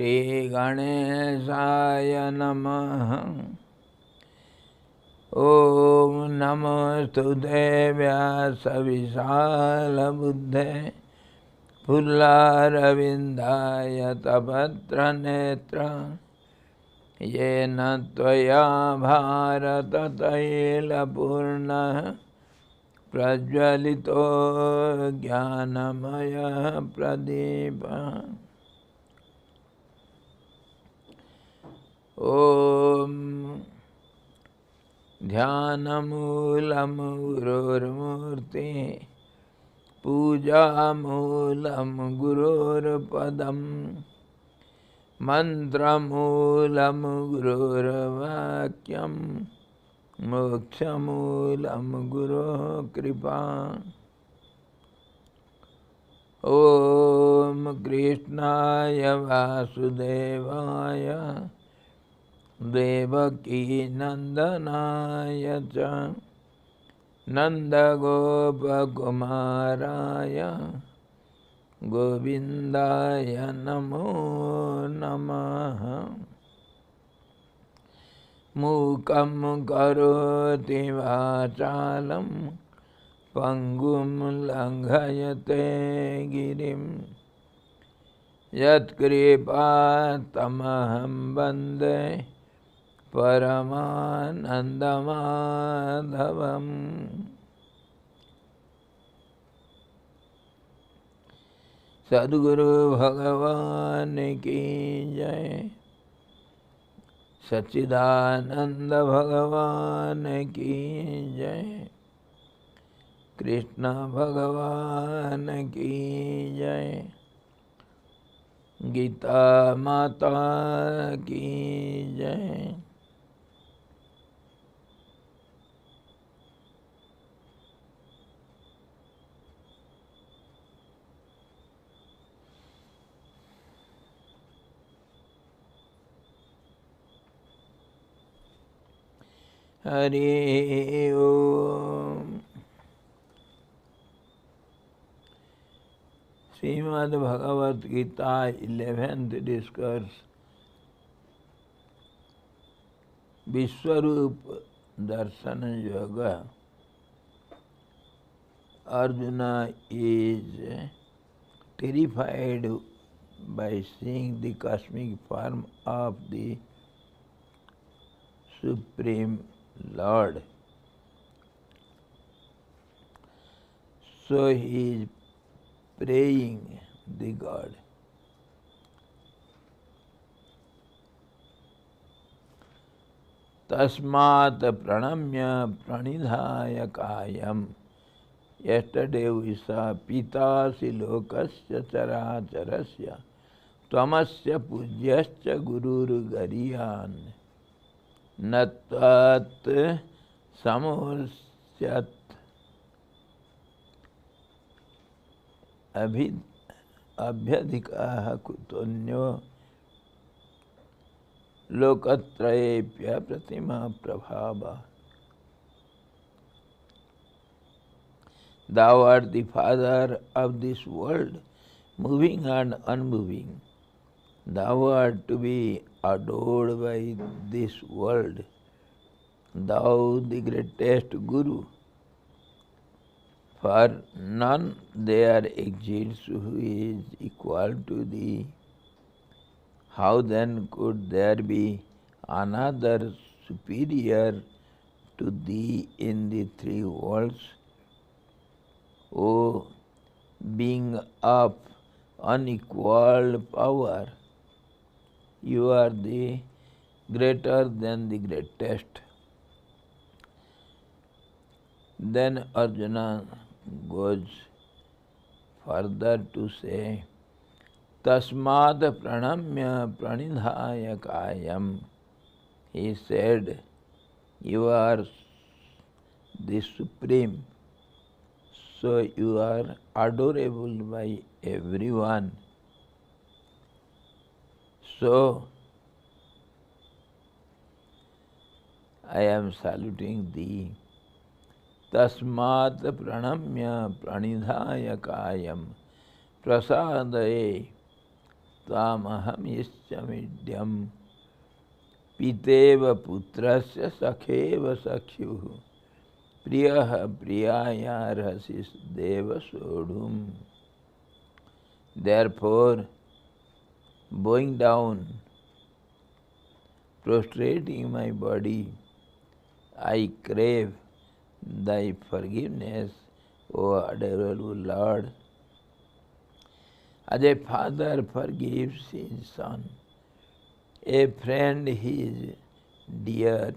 Shri Ganeshaya Namaha. Om Namastu Devya Savisala Buddhe Pullaravindaya Tapatra Netra Yena Tvaya Bharata Taila Purna Prajvalito Jnanamaya Pradipa. Om Dhyanamoolam Gururmurti Pujamoolam Gururpadam Mantramoolam Gururvakyam Mokshamoolam Guru Kripa. Om Krishnaya Vasudevaya Devaki Nandanaya Cha Nandagopakumaraya Govindaya Namo Namaha. Mukam karoti vachalam Pangum langhayate girim Yat kripa tamaham bande Paramanandamadhavam. Sadguru Bhagavan ki jai. Sachidananda Bhagavan ki jai. Krishna Bhagavan ki jai. Gita Mata ki jai. Hari Om. Srimad Bhagavad Gita 11th discourse. Vishwarup Darshana Yoga. Arjuna is terrified by seeing the cosmic form of the Supreme Lord. So he is praying the God. Tasmat pranamya pranidhaya kayam. Yesterday we saw Pitasi lokasya characharasya tvamasya pujyasya gururu gariyan natvat samosyat abhyadhikaha kutonyo lokatrayepya pratima prabhava. Thou art the Father of this world, moving and unmoving. Thou art to be adored by this world. Thou the greatest Guru. For none there exists who is equal to thee. How then could there be another superior to thee in the three worlds? O being of unequaled power, you are the greater than the greatest. Then Arjuna goes further to say, Tasmad pranamya pranidhaya kayam. He said, you are the Supreme, so you are adorable by everyone. So I am saluting thee. Tasmat pranamya pranidhaya kayam prasadaye Tamaham ischamidyam piteva putrasya sakheva sakhyuh priyaha priyaya rasis deva sodhum. Therefore, bowing down, prostrating my body, I crave thy forgiveness, O adorable Lord. As a father forgives his son, a friend his dear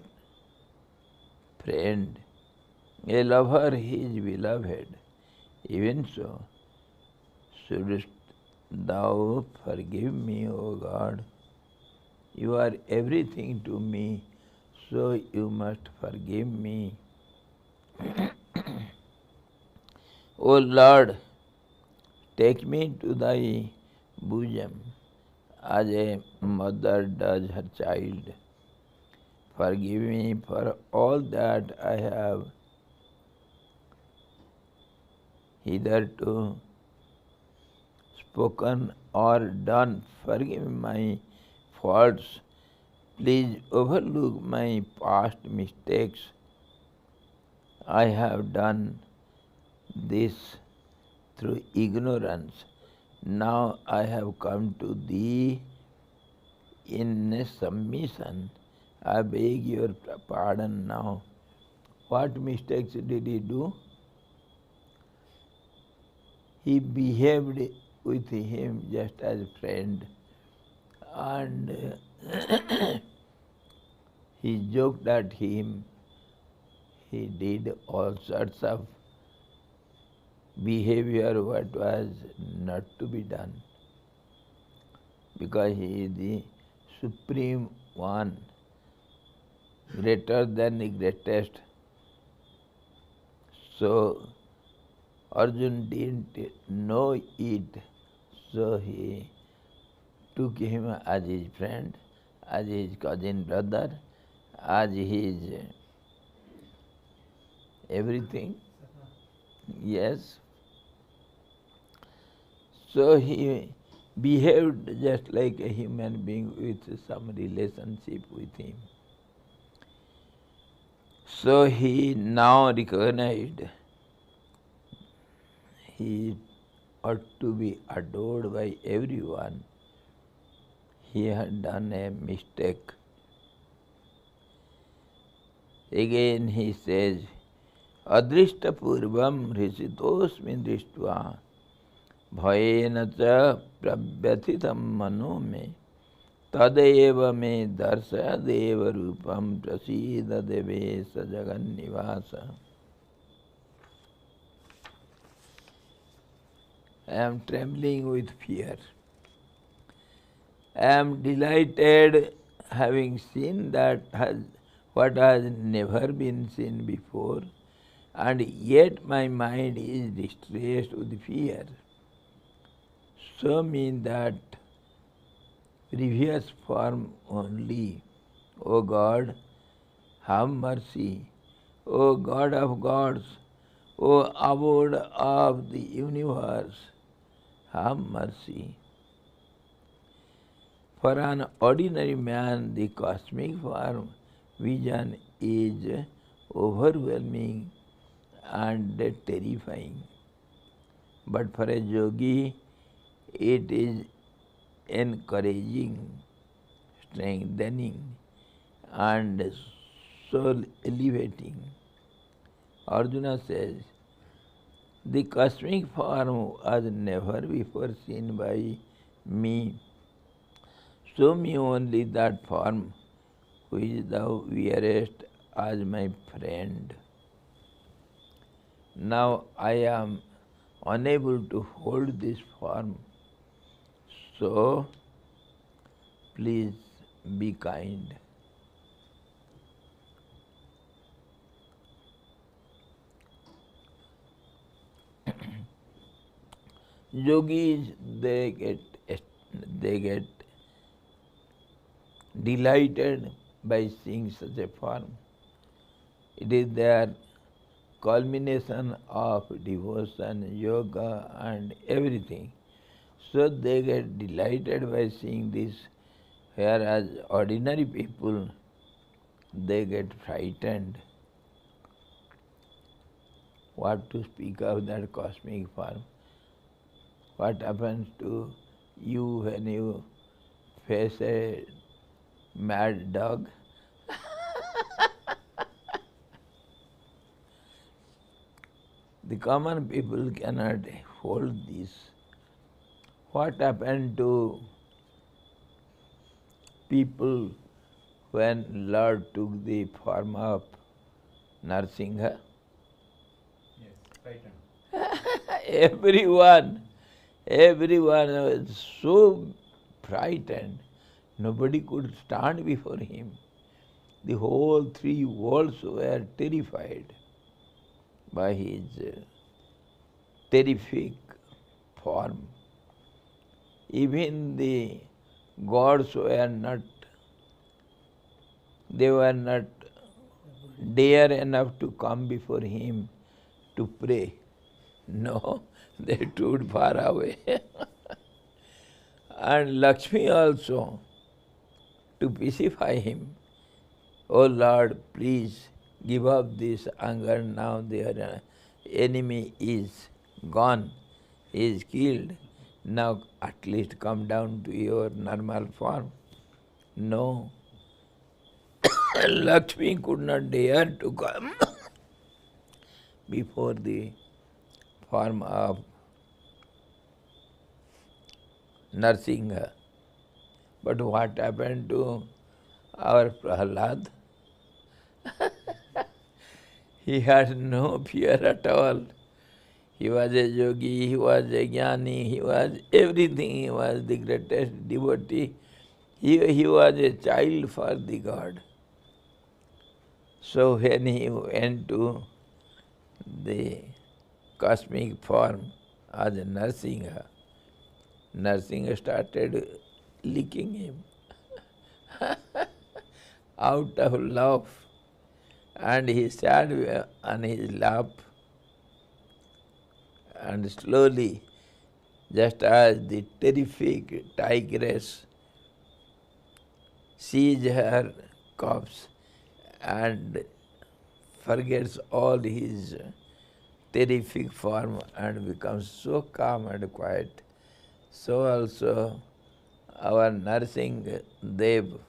friend, a lover his beloved, even so shouldst thou forgive me, O God. You are everything to me, so you must forgive me. O Lord, take me to thy bosom as a mother does her child. Forgive me for all that I have hitherto spoken or done. Forgive my faults. Please overlook my past mistakes. I have done this through ignorance. Now I have come to thee in submission. I beg your pardon now. What mistakes did he do? He behaved with him just as a friend, and he joked at him. He did all sorts of behavior what was not to be done, because he is the Supreme One, greater than the greatest. So Arjun didn't know it, so he took him as his friend, as his cousin brother, as his everything. Yes. So he behaved just like a human being with some relationship with him. So he now recognized he ought to be adored by everyone. He had done a mistake. Again he says, Adrishta purvam rishitosmi drishtva bhayena cha pravyathitam mano me tadeva me darsaya deva rupam prasida devesa jagannivasa. I am trembling with fear. I am delighted having seen what has never been seen before, and yet my mind is distressed with fear. Show me that previous form only. O God, have mercy. O God of gods, O abode of the universe, have mercy. For an ordinary man, the cosmic form vision is overwhelming and terrifying. But for a yogi, it is encouraging, strengthening, and soul elevating. Arjuna says, the cosmic form was never before seen by me. Show me only that form which thou wearest as my friend. Now I am unable to hold this form, so please be kind. Yogis, they get delighted by seeing such a form. It is their culmination of devotion, yoga, and everything. So they get delighted by seeing this, whereas ordinary people, they get frightened. What to speak of that cosmic form? What happens to you when you face a mad dog? The common people cannot hold this. What happened to people when Lord took the form of Narsinga? Yes, frightened. Everyone was so frightened. Nobody could stand before him. The whole three worlds were terrified by his terrific form. Even the gods were not, they were not dare enough to come before him to pray. No, they stood far away. And Lakshmi also, to pacify him, "Oh Lord, please give up this anger now. Their enemy is gone, he is killed. Now at least come down to your normal form." No, Lakshmi could not dare to come before the form of Narsinga. But what happened to our Prahlad? He had no fear at all. He was a yogi, he was a jnani, he was everything, he was the greatest devotee. He was a child for the God. So when he went to the cosmic form as a Narsinga, Narsinga started licking him out of love, and he sat on his lap, and slowly, just as the terrific tigress sees her cubs and forgets all his terrific form and becomes so calm and quiet, so also our Narsingh Dev,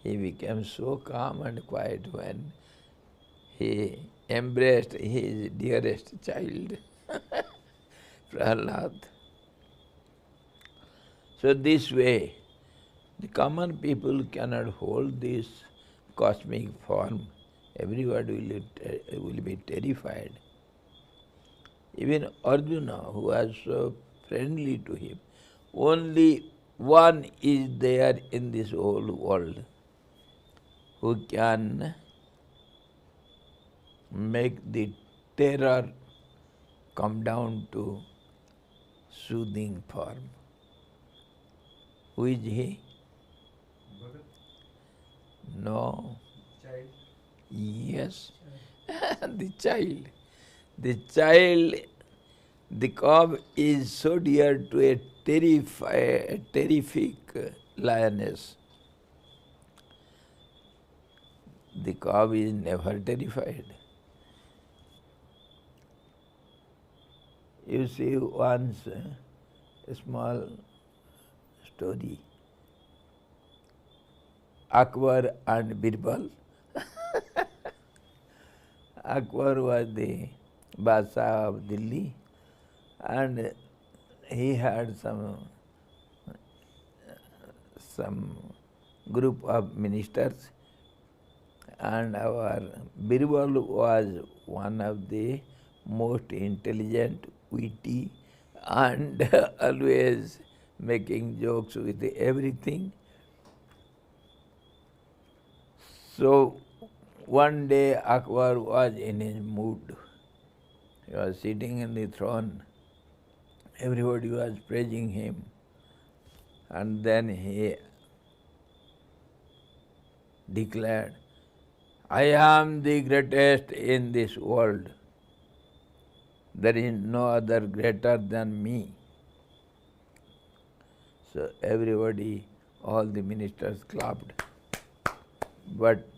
he became so calm and quiet when he embraced his dearest child, Prahlad. So this way, the common people cannot hold this cosmic form. Everybody will be terrified. Even Arjuna, who was so friendly to him, only one is there in this whole world who can make the terror come down to soothing form. Who is he? Bhagavad. No. Child. Yes. The child. The child, the cub is so dear to a terrific lioness. The cub is never terrified. You see once a small story. Akbar and Birbal. Akbar was the Badshah of Delhi, and he had some group of ministers, and our Birbal was one of the most intelligent, witty, and always making jokes with everything. So one day Akbar was in his mood. He was sitting in the throne. Everybody was praising him. And then he declared, "I am the greatest in this world. There is no other greater than me." So everybody, all the ministers clapped. But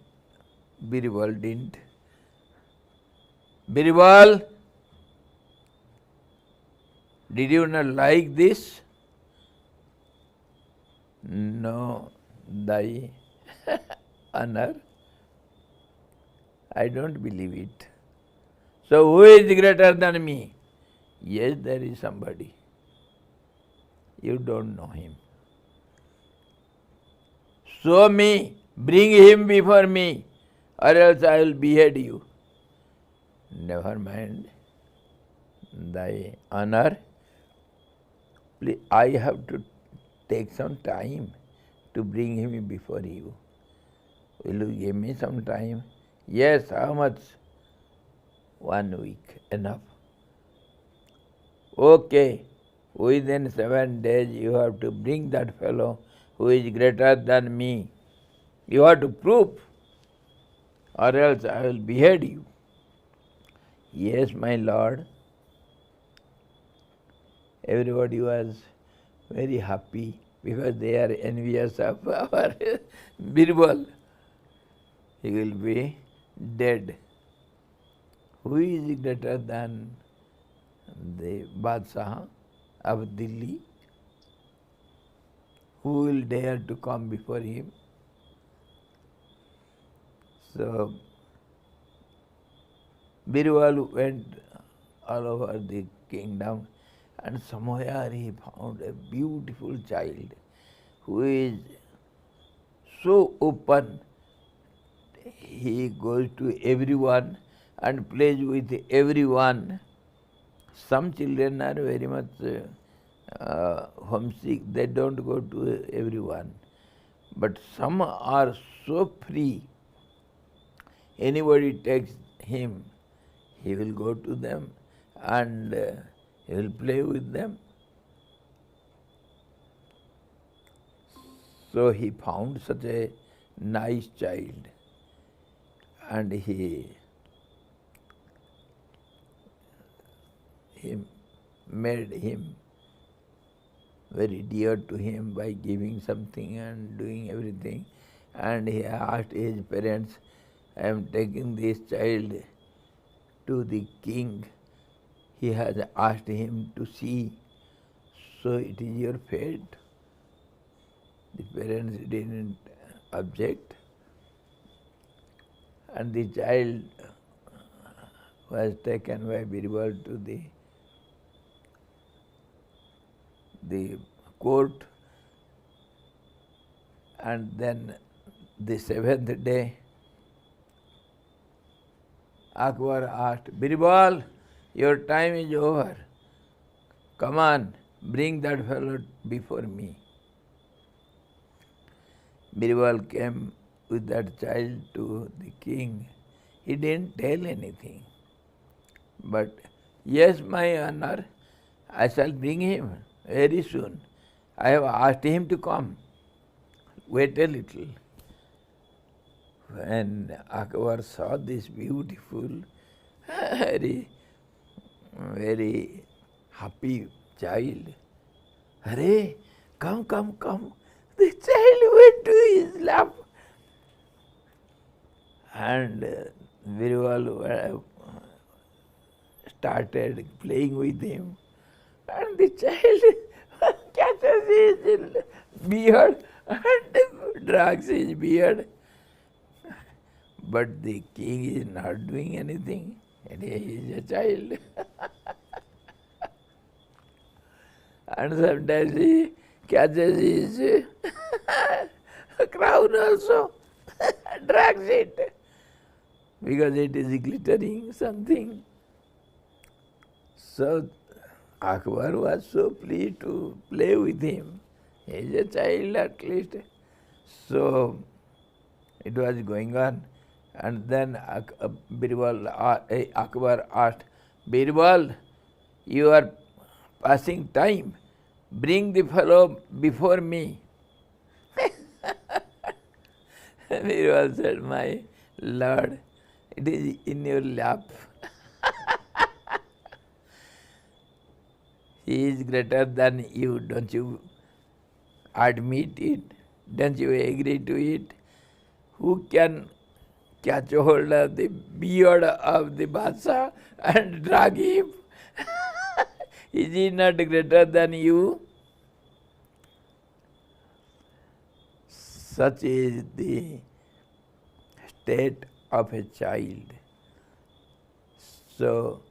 Birbal didn't. Birbal, did you not like this? No, thy honor. I don't believe it. So who is greater than me? Yes, there is somebody. You don't know him. Show me, bring him before me, or else I will behead you. Never mind thy honor. Please, I have to take some time to bring him before you. Will you give me some time? Yes, how much? 1 week, enough. Okay, within 7 days you have to bring that fellow who is greater than me. You have to prove, or else I will behead you. Yes, my lord. Everybody was very happy because they are envious of our Birbal. He will be dead. Who is greater than the Badshah of Delhi? Who will dare to come before him? So Birbal went all over the kingdom, and somewhere he found a beautiful child who is so open. He goes to everyone and plays with everyone. Some children are very much homesick, they don't go to everyone. But some are so free, anybody takes him, he will go to them and he will play with them. So he found such a nice child, and he made him very dear to him by giving something and doing everything. And he asked his parents, I am taking this child to the king. He has asked him to see, so it is your fate. The parents didn't object, and the child was taken by Birbal to the court, and then the 7th day Akbar asked, Birbal, your time is over. Come on, bring that fellow before me. Birbal came with that child to the king. He didn't tell anything. But, yes, my honor, I shall bring him very soon. I have asked him to come. Wait a little. When Akbar saw this beautiful, very, very happy child, Hare, come, come, come. The child went to his lap, and Birbal started playing with him, and the child catches his beard and drags his beard. But the king is not doing anything, and he is a child. And sometimes he catches his crown also, drags it, because it is glittering something. So Akbar was so pleased to play with him. He is a child at least. So it was going on, and then Akbar asked, Birbal, you are passing time. Bring the fellow before me. Birbal said, my lord, it is in your lap. He is greater than you, don't you admit it? Don't you agree to it? Who can catch hold of the beard of the Badshah and drag him? Is he not greater than you? Such is the state of a child. So,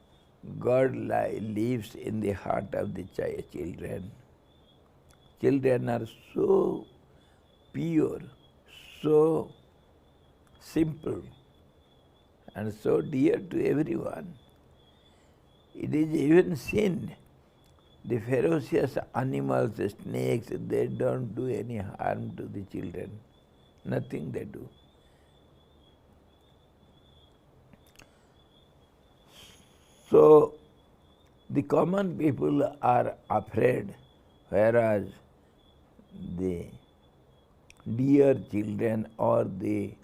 God lives in the heart of the children. Children are so pure, so simple, and so dear to everyone. It is even sin. The ferocious animals, the snakes, they don't do any harm to the children. Nothing they do. So, the common people are afraid, whereas the dear children or the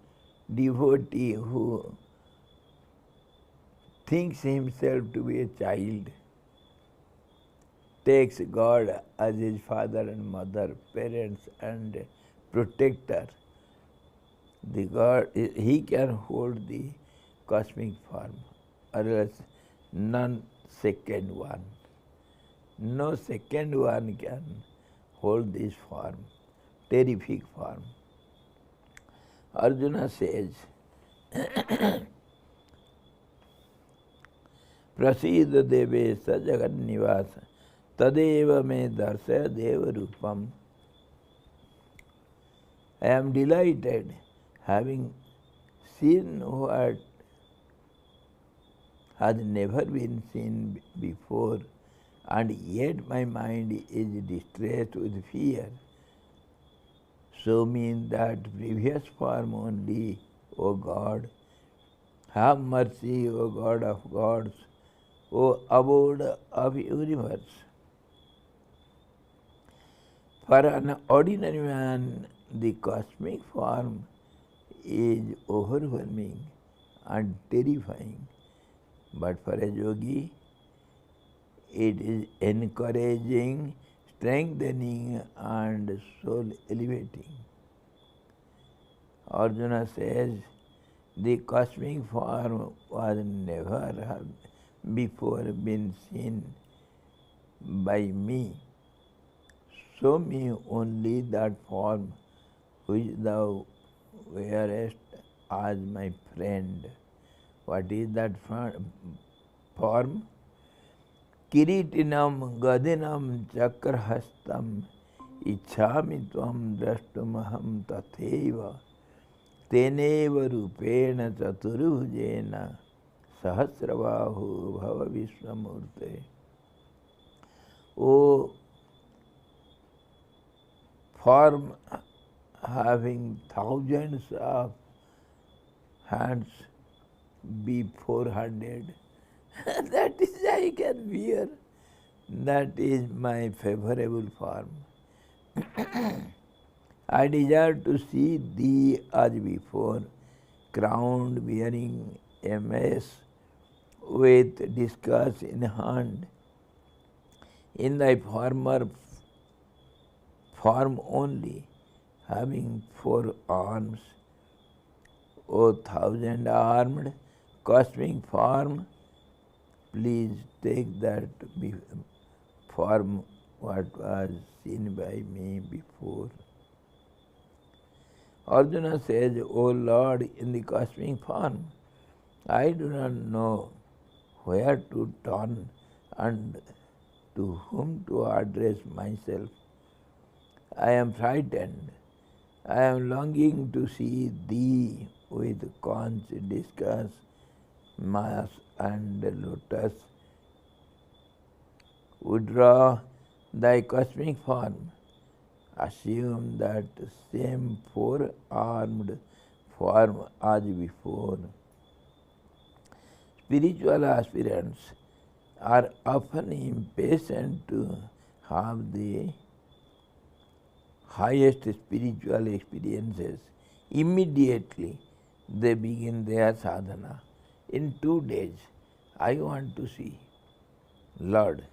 devotee who thinks himself to be a child, takes God as his father and mother, parents and protector. The God, he can hold the cosmic form, or else none second one. No second one can hold this form, terrific form. Arjuna says, Prasida deve sa jagat nivasa tadeva me darsaya deva rupam. I am delighted having seen what has never been seen before, and yet my mind is distressed with fear. Show me that previous form only, O God. Have mercy, O God of gods, O abode of universe. For an ordinary man, the cosmic form is overwhelming and terrifying. But for a yogi, it is encouraging, strengthening and soul elevating. Arjuna says, the cosmic form was never before been seen by me. Show me only that form which thou wearest as my friend. What is that form? Kiritinam gadinam chakrahastam ichhami tvam drashtumaham tatheva teneva rupena chaturubhujena sahasrabahu bhava vishwamurte. O form having thousands of hands, be 400. That is I can bear. That is my favorable form. I desire to see thee as before, crowned bearing a mace with discus in hand. In thy former form only, having 4 arms, O 1,000-armed cosmic form, please take that form what was seen by me before. Arjuna says, O Lord, in the cosmic form, I do not know where to turn and to whom to address myself. I am frightened. I am longing to see thee with conch, discus, mass and lotus. Withdraw thy cosmic form. Assume that same 4-armed form as before. Spiritual aspirants are often impatient to have the highest spiritual experiences. Immediately they begin their sadhana. In 2 days, I want to see Lord.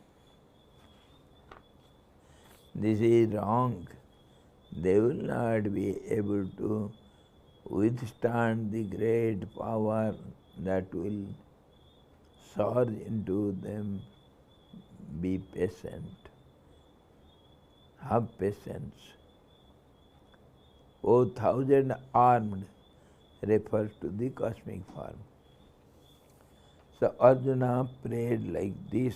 This is wrong. They will not be able to withstand the great power that will surge into them. Be patient. Have patience. O thousand armed refers to the cosmic form. So Arjuna prayed like this.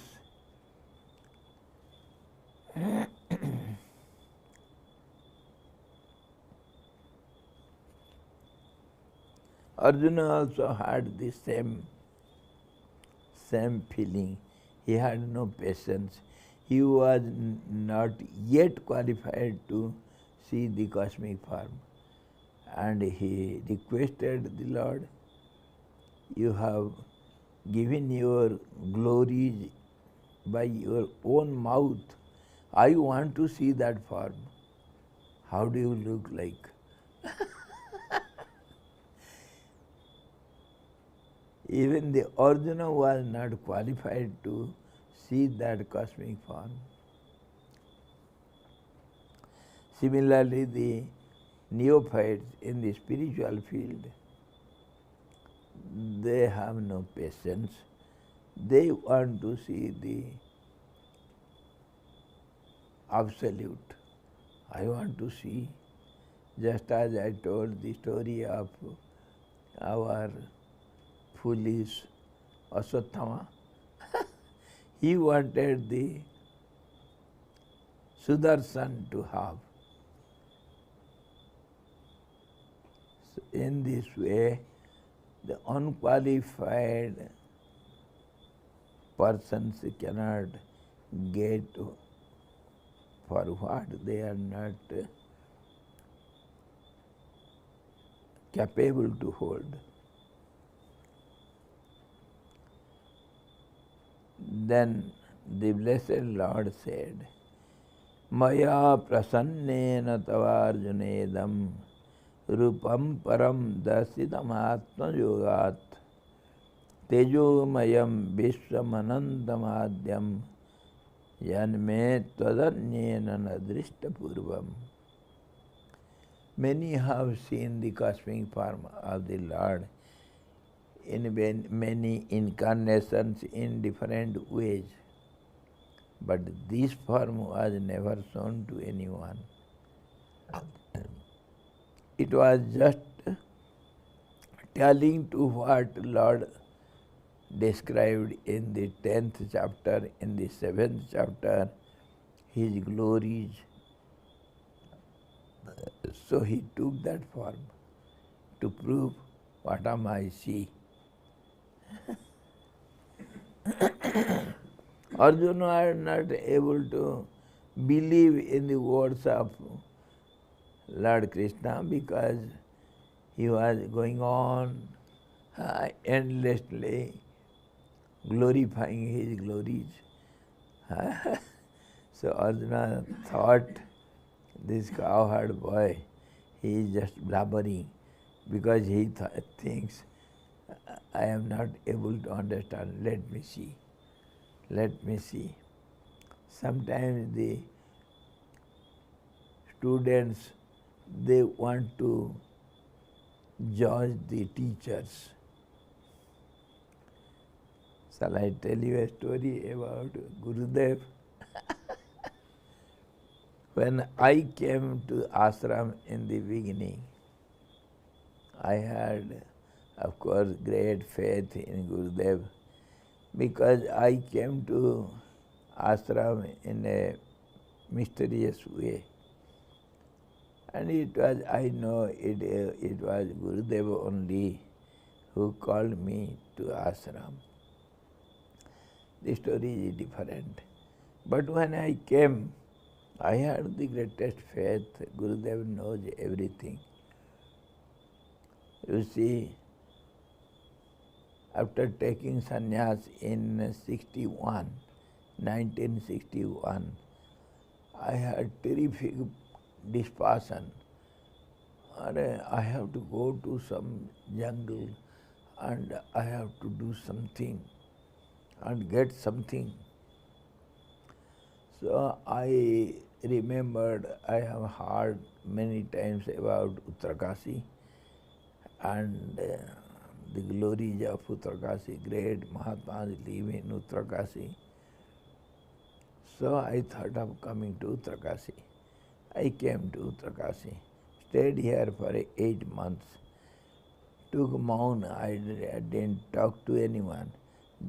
Arjuna also had the same feeling. He had no patience. He was not yet qualified to see the cosmic form. And he requested the Lord, you have given your glories by your own mouth. I want to see that form. How do you look like? Even the Arjuna was not qualified to see that cosmic form. Similarly, the neophytes in the spiritual field, they have no patience. They want to see the absolute. I want to see, just as I told the story of our foolish Aswathama, he wanted the Sudarshan to have. So in this way, the unqualified persons cannot get for what they are not capable to hold. Then the Blessed Lord said, Maya prasannena tavarjunedam rupam param dasidam atma yogat tejomayam vishwamanantamadhyam yanme tadanyena nadrishta purvam. Many have seen the cosmic form of the Lord in many incarnations in different ways, but this form was never shown to anyone. It was just telling to what Lord described in the 10th chapter, in the 7th chapter, His glories. So he took that form to prove what am I see. Arjuna are not able to believe in the words of Lord Krishna because he was going on endlessly glorifying his glories. So Arjuna thought, this cowherd boy, he is just blabbering because he thinks, I am not able to understand, let me see. Let me see. Sometimes the students, they want to judge the teachers. Shall I tell you a story about Gurudev? When I came to ashram in the beginning, I had, of course, great faith in Gurudev because I came to ashram in a mysterious way. And it was, I know it was Gurudev only who called me to ashram. The story is different. But when I came, I had the greatest faith. Gurudev knows everything. You see, after taking sannyas in 1961, I had terrific dispassion. I have to go to some jungle and I have to do something and get something. So I remembered, I have heard many times about Uttarkasi and the glories of Uttarkasi. Great Mahatmas live in Uttarkasi. So I thought of coming to Uttarkasi. I came to Uttarkasi, stayed here for 8 months, took Maun. I didn't talk to anyone,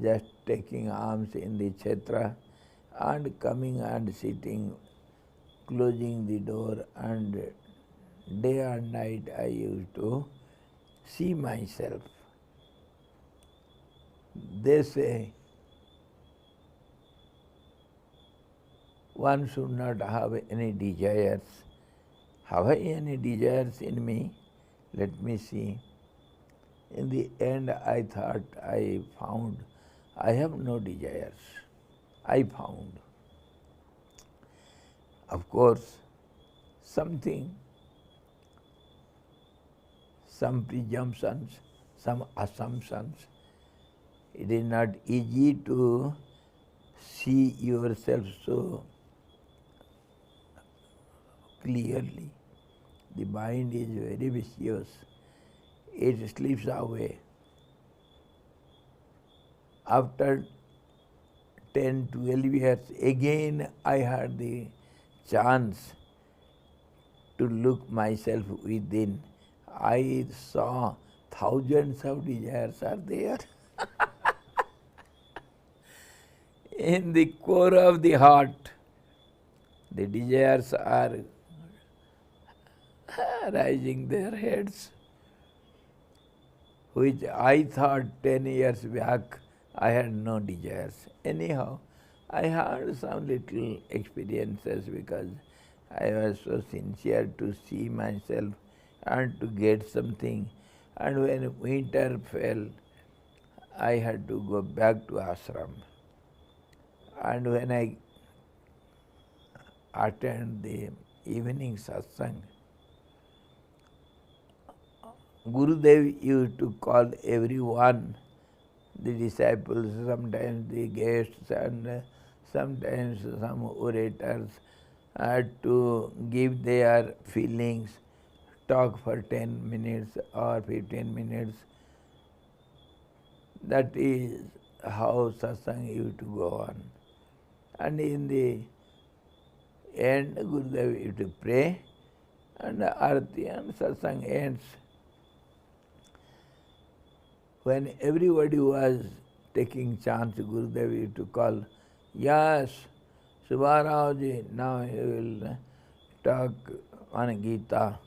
just taking alms in the Kshetra and coming and sitting, closing the door, and day and night I used to see myself. They say one should not have any desires. Have I any desires in me? Let me see. In the end, I thought I found I have no desires. I found. Of course, something, some presumptions, some assumptions. It is not easy to see yourself so clearly. The mind is very vicious. It slips away. After 10, 12 years, again I had the chance to look myself within. I saw thousands of desires are there. In the core of the heart, the desires are raising their heads, which I thought 10 years back I had no desires. Anyhow, I had some little experiences because I was so sincere to see myself and to get something. And when winter fell, I had to go back to ashram. And when I attend the evening satsang, Gurudev used to call everyone, the disciples, sometimes the guests, and sometimes some orators, to give their feelings, talk for 10 minutes or 15 minutes. That is how satsang used to go on. And in the end, Gurudev used to pray, and arati and satsang ends. When everybody was taking chance, Gurudev used to call, yes, Subharaoji, now he will talk on Gita.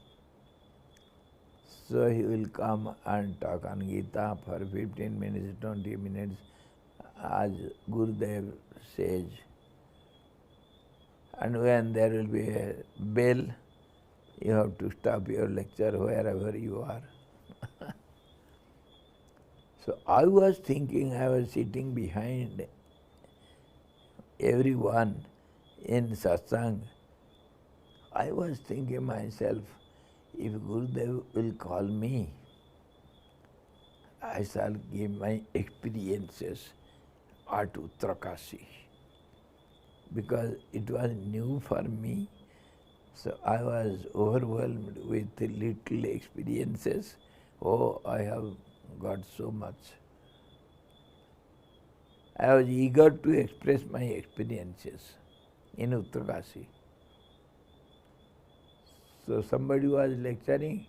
So he will come and talk on Gita for 15 minutes, 20 minutes, as Gurudev says. And when there will be a bell, you have to stop your lecture wherever you are. So I was thinking, I was sitting behind everyone in satsang. I was thinking myself, if Gurudev will call me, I shall give my experiences at Uttarkasi. Because it was new for me, so I was overwhelmed with little experiences. Oh, I have got so much. I was eager to express my experiences in Uttarkasi. So somebody was lecturing.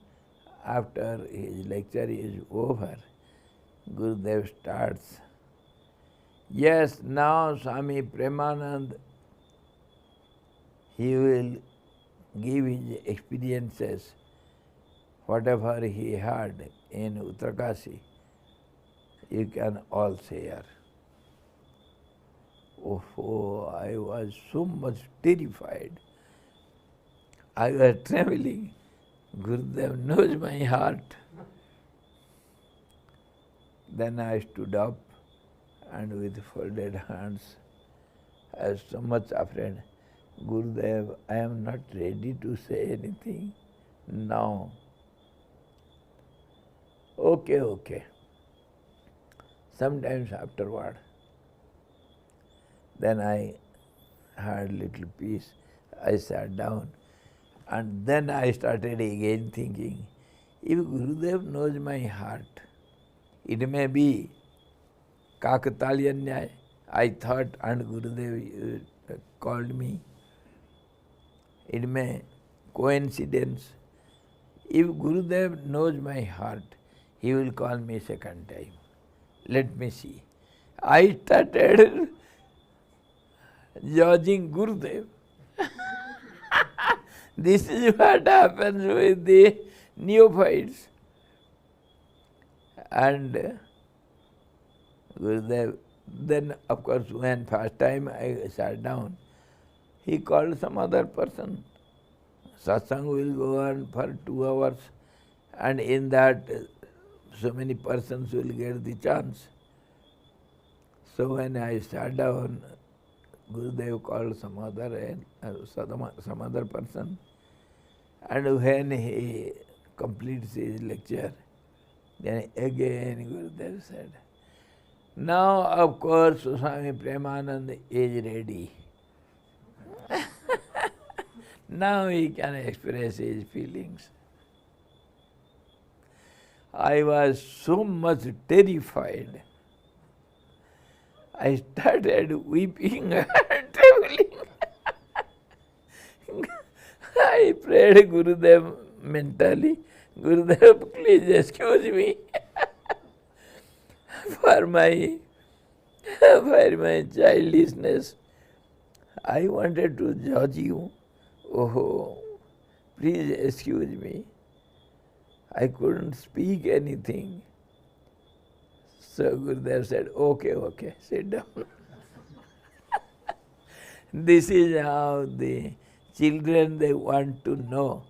After his lecture is over, Gurudev starts, yes, now Swami Premanand, he will give his experiences, whatever he had in Uttarkasi, you can all share. Oh, I was so much terrified. I was trembling. Gurudev knows my heart. Then I stood up and with folded hands, I was so much afraid. Gurudev, I am not ready to say anything now. Okay. Sometimes afterward, then I had little peace. I sat down and then I started again thinking, if Gurudev knows my heart, it may be Kakataliya, I thought, and Gurudev called me. It may coincidence. If Gurudev knows my heart, he will call me second time. Let me see. I started judging Gurudev. This is what happens with the neophytes. And Gurudev, then of course when first time I sat down, he called some other person. Satsang will go on for 2 hours, and in that so many persons will get the chance. So when I sat down, Gurudev called some other person, and when he completes his lecture, then again Gurudev said, now of course Swami Premanand is ready. Now he can express his feelings. I was so much terrified. I started weeping and trembling. I prayed Gurudev mentally, Gurudev, please excuse me for my childishness. I wanted to judge you. Oh, please excuse me. I couldn't speak anything. So Gurudev said, okay, sit down. This is how the children, they want to know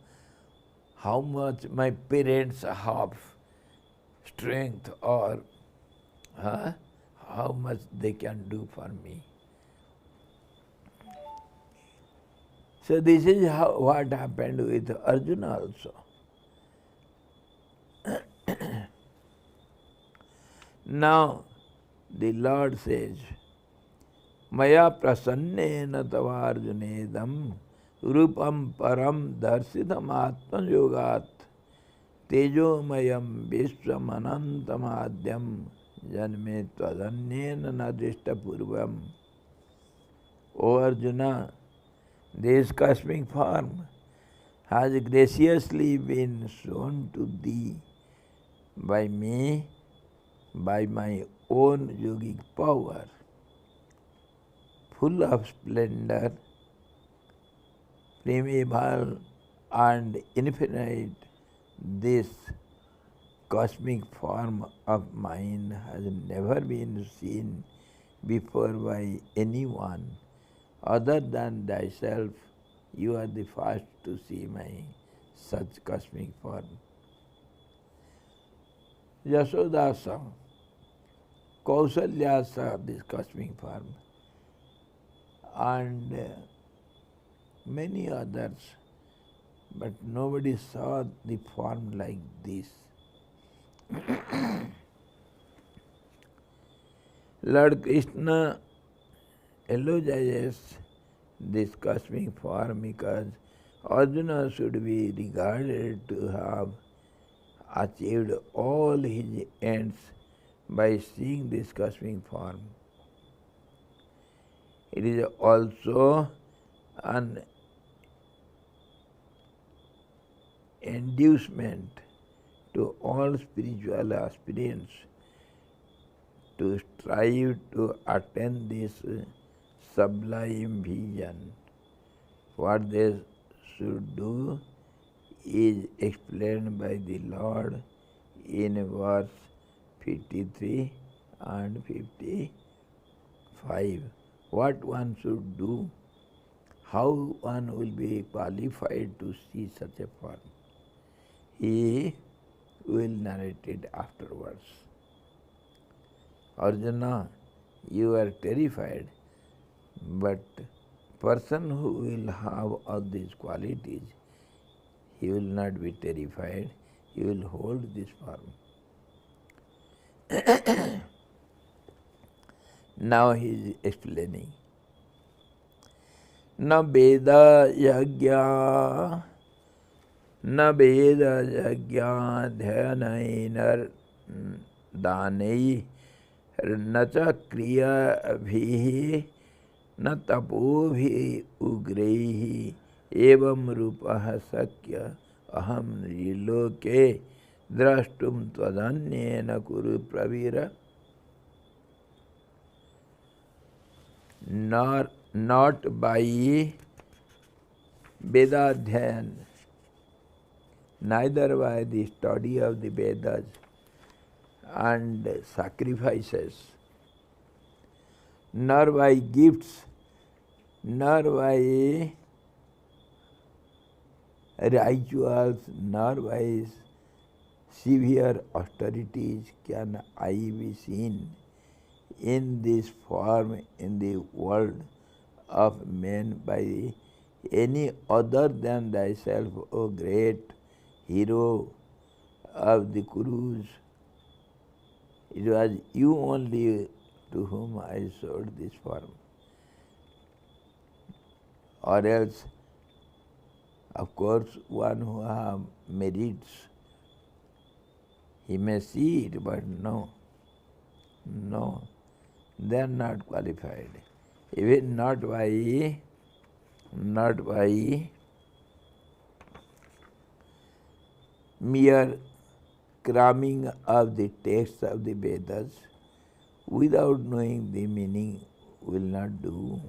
how much my parents have strength, or how much they can do for me. So this is what happened with Arjuna also. Now the Lord says, Maya prasannena tavarjunedam rupam param darsitam atma yogat tejomayam vishwam anantamadyam janme tadanyena nadrishta purvam. O Arjuna, this cosmic form has graciously been shown to thee by me, by my own yogic power, full of splendor, primeval and infinite. This cosmic form of mine has never been seen before by anyone other than thyself. You are the first to see my such cosmic form. Yashoda saw, Kausalya saw this cosmic form, and many others, but nobody saw the form like this. Lord Krishna eulogizes this cosmic form because Arjuna should be regarded to have achieved all his ends by seeing this cosmic form. It is also an inducement to all spiritual aspirants to strive to attain this sublime vision. What they should do is explained by the Lord in verse 53 and 55. What one should do, how one will be qualified to see such a form. He will narrate it afterwards. Arjuna, you are terrified, but person who will have all these qualities, he will not be terrified, he will hold this form. Now he is explaining. न वेद यज्ञा न वेद यज्ञाध्ययनेन दानैः न च क्रियाभिः न तपोभिः उग्रैः एवं रूपः शक्य अहं लोके द्रष्टुम त्वदन्येन कुरु Pravir. Not by Vedadhyan, neither by the study of the Vedas and sacrifices, nor by gifts, nor by rituals, nor by severe austerities can I be seen in this form in the world of men by any other than thyself, O great hero of the Kurus. It was you only to whom I showed this form. Or else, of course, one who has merits, he may see it, but no, they are not qualified. Even not by mere cramming of the texts of the Vedas without knowing the meaning will not do.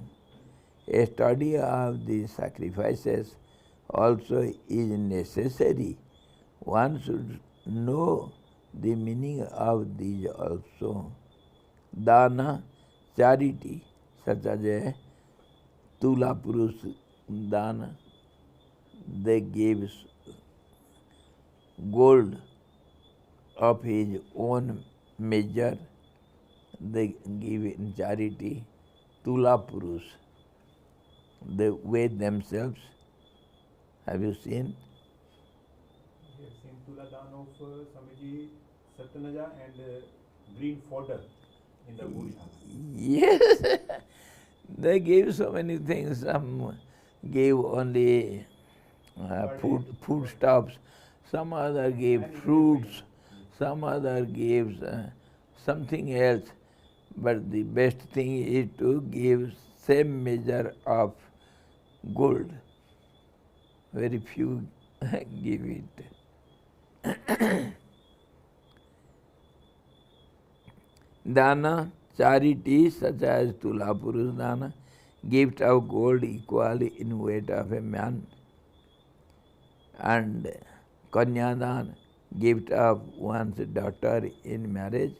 A study of the sacrifices also is necessary. One should know the meaning of these also. Dana, charity, such as a Tula Purush Dana, they gave gold of his own measure, they give in charity. Tula Purush, they weigh themselves. Have you seen? We have seen Tula Dawn of Swamiji Satyanaja and green fodder in the wood. Yes, they gave so many things. Some gave only foodstuffs, some other gave fruits, some other gave something else. But the best thing is to give same measure of gold. Very few give it. Dana, charity such as Tula Purush Dana, gift of gold equal in weight of a man, and Kanyadan, gift of one's daughter in marriage,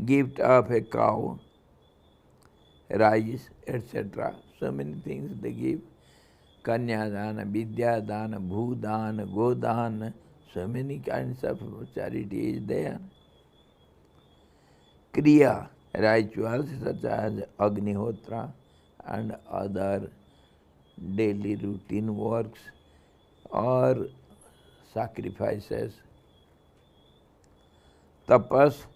gift of a cow, rice, etc. So many things they give. Kanyadana, Vidyadana, Bhudana, Godana, so many kinds of charity is there. Kriya, rituals such as Agnihotra and other daily routine works or sacrifices. Tapas,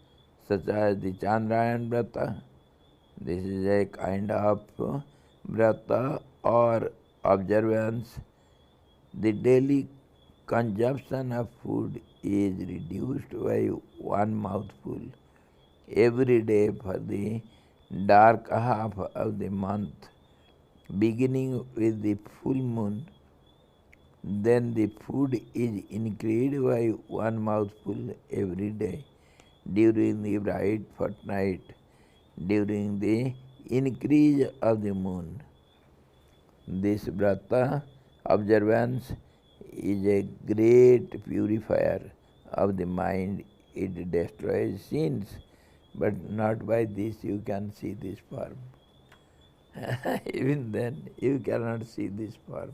such as the Chandrayan Vrata, this is a kind of Vrata or observance. The daily consumption of food is reduced by one mouthful every day for the dark half of the month, beginning with the full moon. Then the food is increased by one mouthful every day during the bright fortnight, during the increase of the moon. This Vrata observance is a great purifier of the mind. It destroys sins, but not by this you can see this form. Even then you cannot see this form.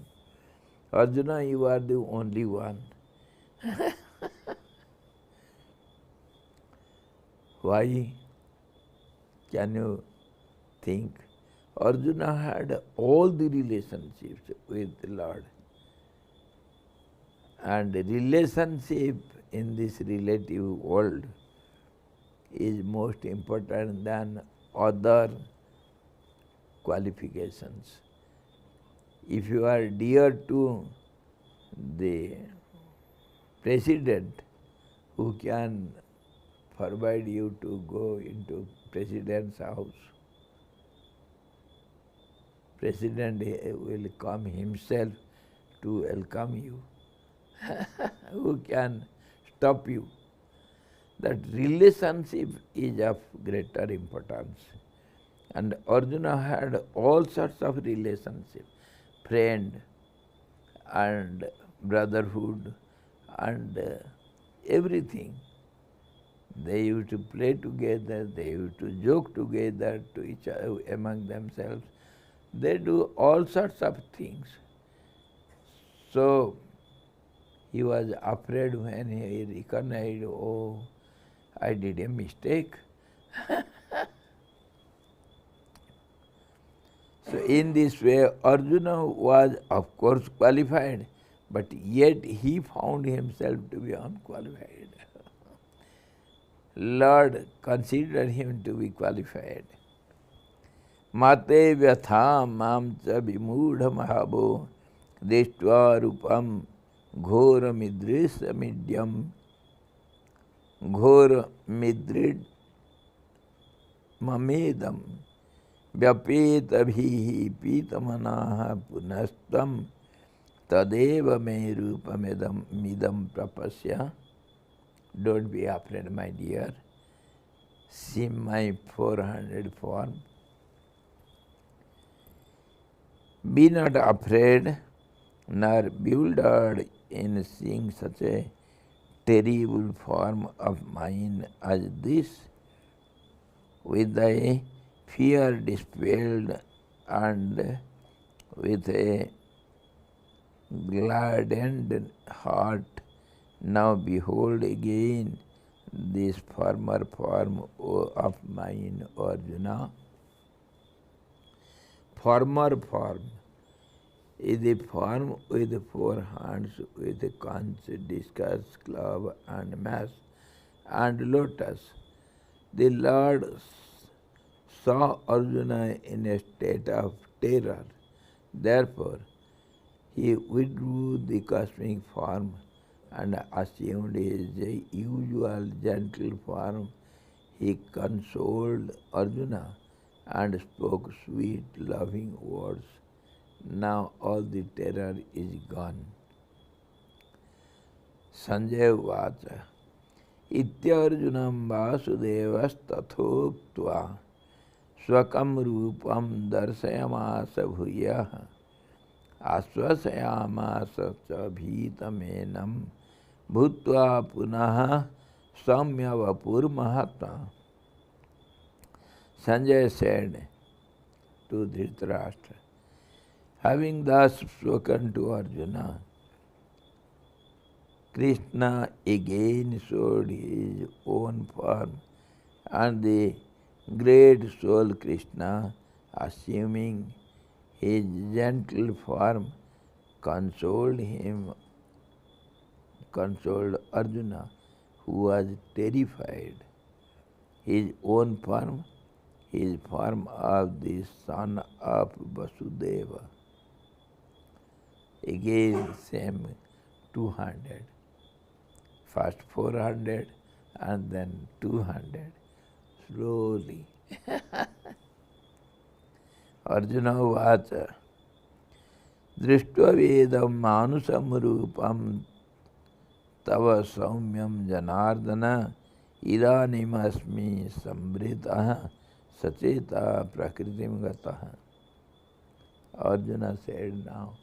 Arjuna, you are the only one. Why? Can you think? Arjuna had all the relationships with the Lord. And relationship in this relative world is most important than other qualifications. if you are dear to the president who can forbid you to go into president's house, president will come himself to welcome you. Who can stop you? That relationship is of greater importance. And Arjuna had all sorts of relationships, friend and brotherhood and everything. They used to play together, they used to joke together to each other among themselves. They do all sorts of things. So he was afraid when he recognized, oh, I did a mistake. So in this way, Arjuna was of course qualified, but yet he found himself to be unqualified. Lord considered him to be qualified. Mate vyatha mam cha vimudha mahabo deshtva rupam ghora midrisa midyam ghora midrid mamedam vyapeta bhihi pitamanaha punastam tadeva me rupamedam midam prapasya. Don't be afraid, my dear. See my 400 form. Be not afraid, nor bewildered in seeing such a terrible form of mine as this. With thy fear dispelled and with a gladdened heart, now behold again this former form of mine, Arjuna. Former form is the form with 4 hands, with a conch, discus, club, and mace, and lotus. The Lord saw Arjuna in a state of terror. Therefore, he withdrew the cosmic form and assumed his usual gentle form. He consoled Arjuna and spoke sweet, loving words. Now all the terror is gone. Sanjaya Vacha Ityarjunam Vasudevas Tathoktva Swakam Rupam Darsayamasa Bhuyah Asvasayamasa cha bhitamenam bhutva punaha samya vapur mahatma. Sanjaya said to Dhritarashtra, having thus spoken to Arjuna, Krishna again showed his own form, and the great soul Krishna, assuming his gentle form, consoled Arjuna, who was terrified. His own form, his form of the son of Vasudeva. Again same 200. First 400 and then 200. Slowly. Arjuna Vacha Drishtva Vedam Manusam Rupam Tava Saumyam Janardana Idanim Asmi Sambritaha Sacheta Prakritim Gataha. Arjuna said, now,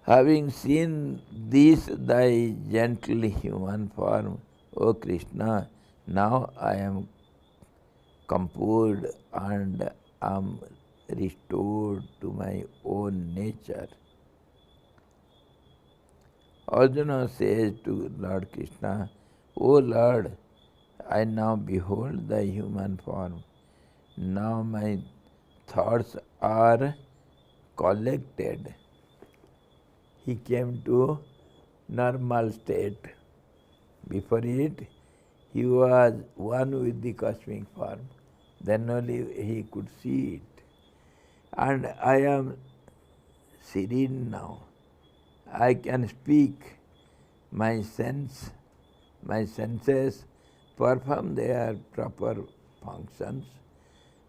having seen this thy gentle human form, O Krishna, now I am composed and am restored to my own nature. Arjuna says to Lord Krishna, O Lord, I now behold thy human form. Now my thoughts are collected. He came to normal state. Before it, he was one with the cosmic form. Then only he could see it. and I am serene now. I can speak. My senses perform their proper functions.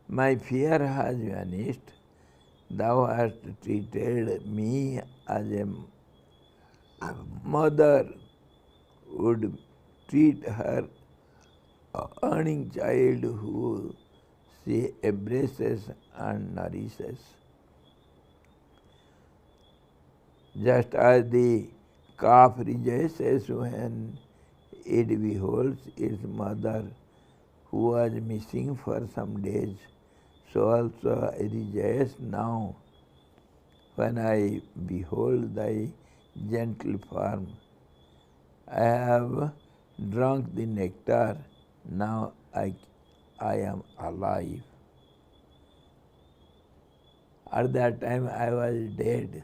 My fear has vanished. Thou hast treated me as a mother would treat her earning child who she embraces and nourishes. Just as the calf rejoices when it beholds its mother who was missing for some days, so also I rejoice now when I behold thy gentle form. I have drunk the nectar, now I am alive. At that time I was dead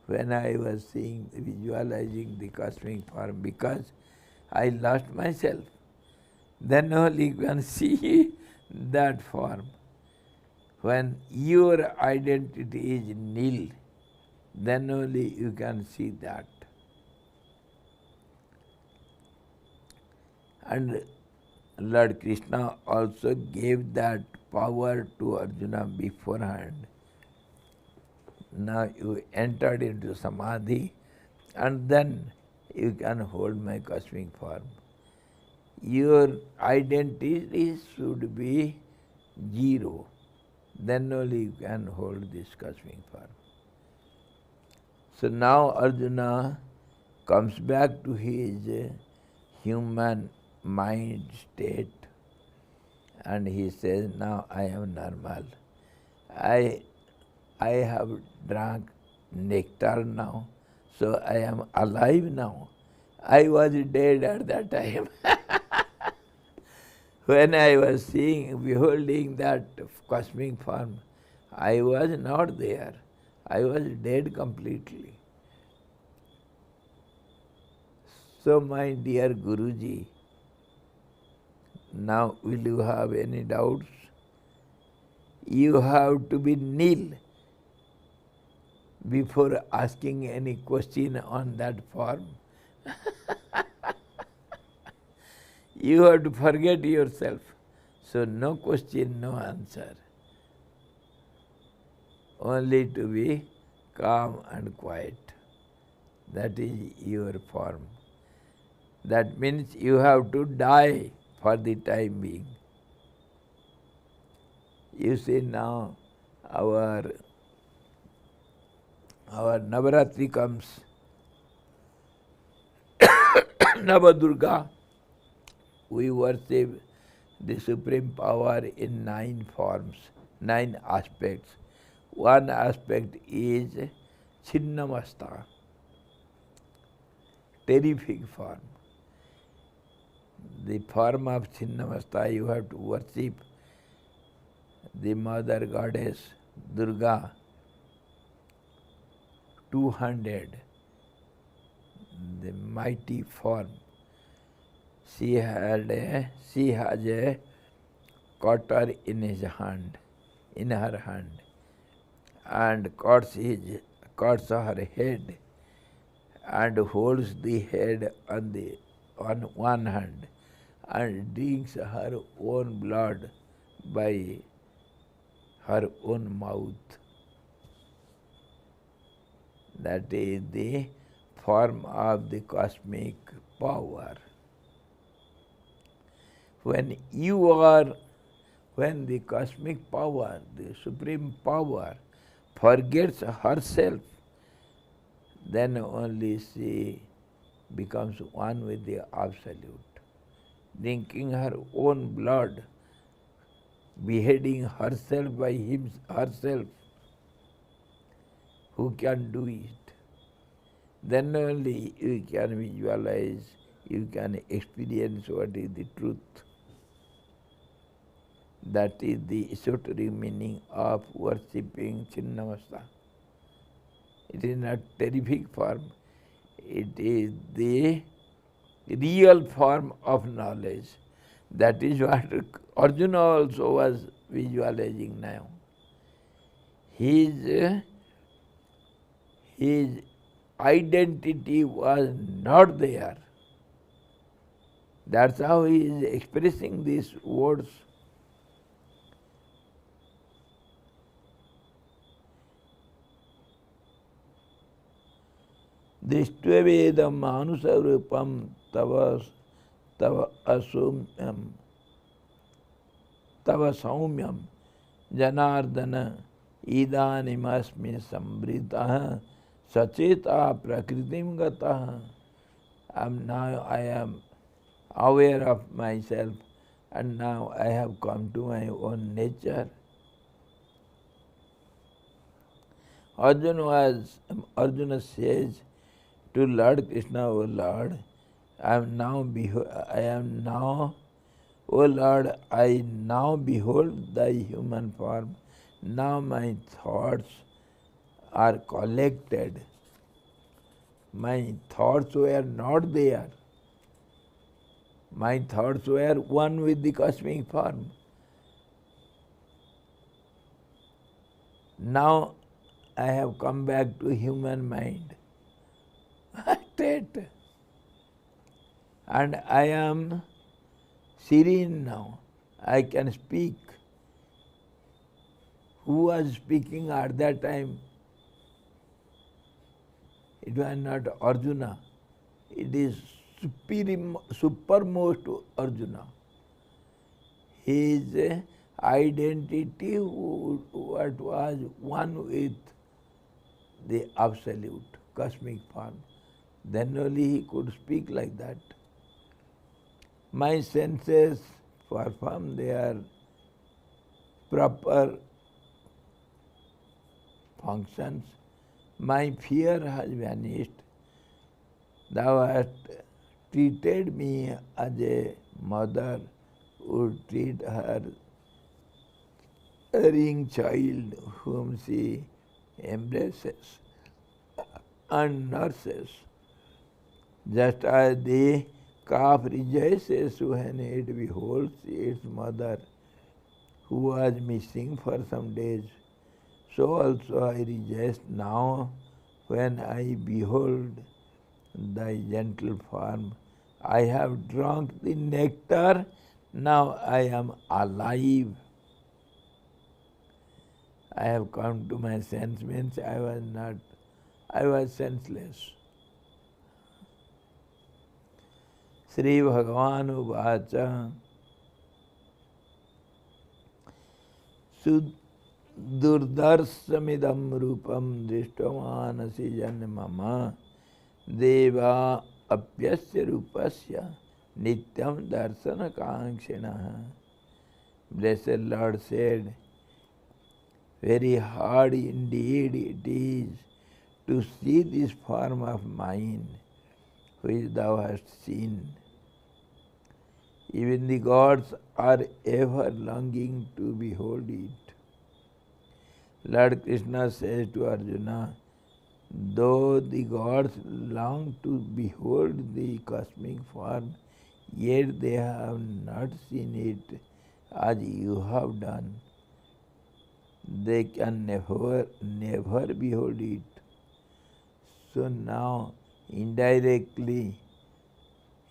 when I was visualizing the cosmic form, because I lost myself. Then only you can see that form. When your identity is nil, then only you can see that. And Lord Krishna also gave that power to Arjuna beforehand. Now you entered into Samadhi, and then you can hold my cosmic form. Your identity should be zero. Then only you can hold this cosmic form. So now Arjuna comes back to his human mind state, and he says, now I am normal. I have drunk nectar now, so I am alive now. I was dead at that time. When I was beholding that cosmic form, I was not there. I was dead completely. So my dear Guruji, now will you have any doubts? You have to be nil before asking any question on that form. You have to forget yourself. So no question, no answer. Only to be calm and quiet. That is your form. That means you have to die for the time being. You see now our Navaratri comes, Navadurga, we worship the Supreme Power in 9 forms, 9 aspects. One aspect is Chinnamasta, terrific form. The form of Chinnamasta you have to worship the Mother Goddess Durga, 200, the mighty form. She has a quarter in her hand, and cuts her head, and holds the head on one hand, and drinks her own blood by her own mouth. That is the form of the cosmic power. When the cosmic power, the supreme power, forgets herself, then only she becomes one with the Absolute. Drinking her own blood, beheading herself by herself, who can do it? Then only you can visualize, you can experience what is the truth. That is the esoteric meaning of worshipping Chinnamasta. It is not terrific form, it is the real form of knowledge. That is what Arjuna also was visualizing now. his, his identity was not there. That's how he is expressing these words. Drishtvavedam manusarupam tava asumyam tava saumyam janardana idanimasmi sambritaha sacheta prakritim gataha. Now I am aware of myself and now I have come to my own nature. Arjuna says to Lord Krishna, O Lord, O Lord, I now behold thy human form. Now my thoughts are collected. My thoughts were not there. My thoughts were one with the cosmic form. Now I have come back to human mind. State. And I am serene now. I can speak. Who was speaking at that time? It was not Arjuna. It is supermost Arjuna. His identity what was one with the absolute cosmic form. Then only he could speak like that. My senses perform their proper functions. My fear has vanished. Thou hast treated me as a mother would treat her erring child whom she embraces and nurses. Just as the calf rejoices when it beholds its mother who was missing for some days, so also I rejoice now when I behold thy gentle form. I have drunk the nectar, now I am alive. I have come to my sense, means I was senseless. Sri Bhagavan Uvacha Sudurdarsamidam Rupam Drishtamanasi Janmama Deva Apyasya Rupasya Nityam Darsana Kankshinaha. Blessed Lord said, very hard indeed it is to see this form of mine which thou hast seen. Even the gods are ever longing to behold it. Lord Krishna says to Arjuna, though the gods long to behold the cosmic form, yet they have not seen it as you have done. They can never behold it. So now, indirectly,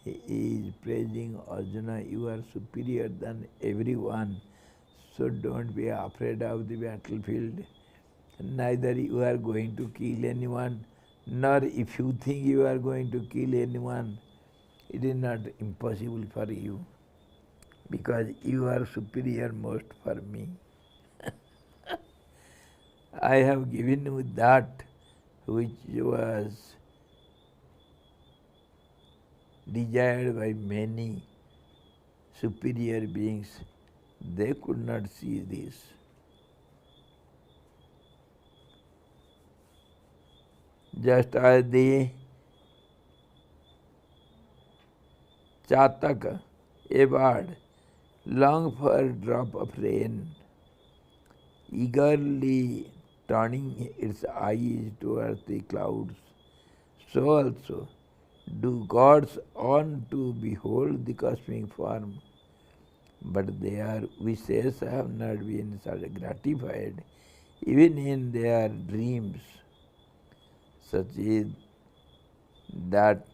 he is praising Arjuna, you are superior than everyone, so don't be afraid of the battlefield. Neither you are going to kill anyone, nor if you think you are going to kill anyone, it is not impossible for you, because you are superior most for me. I have given you that which was desired by many superior beings. They could not see this. Just as the Chatak, a bird, long for a drop of rain, eagerly turning its eyes towards the clouds, so also do gods want to behold the cosmic form, but their wishes have not been gratified. even in their dreams, such is that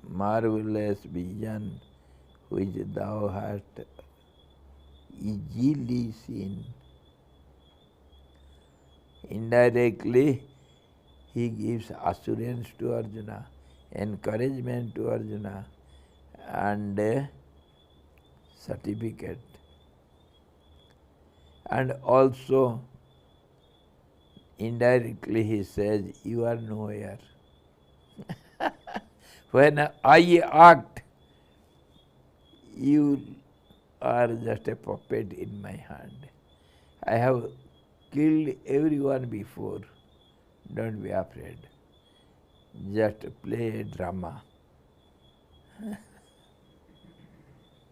marvelous vision which thou hast easily seen. Indirectly, he gives assurance to Arjuna, encouragement to Arjuna, and a certificate. And also, indirectly, he says, you are nowhere. When I act, you are just a puppet in my hand. I have killed everyone before. Don't be afraid. Just play a drama.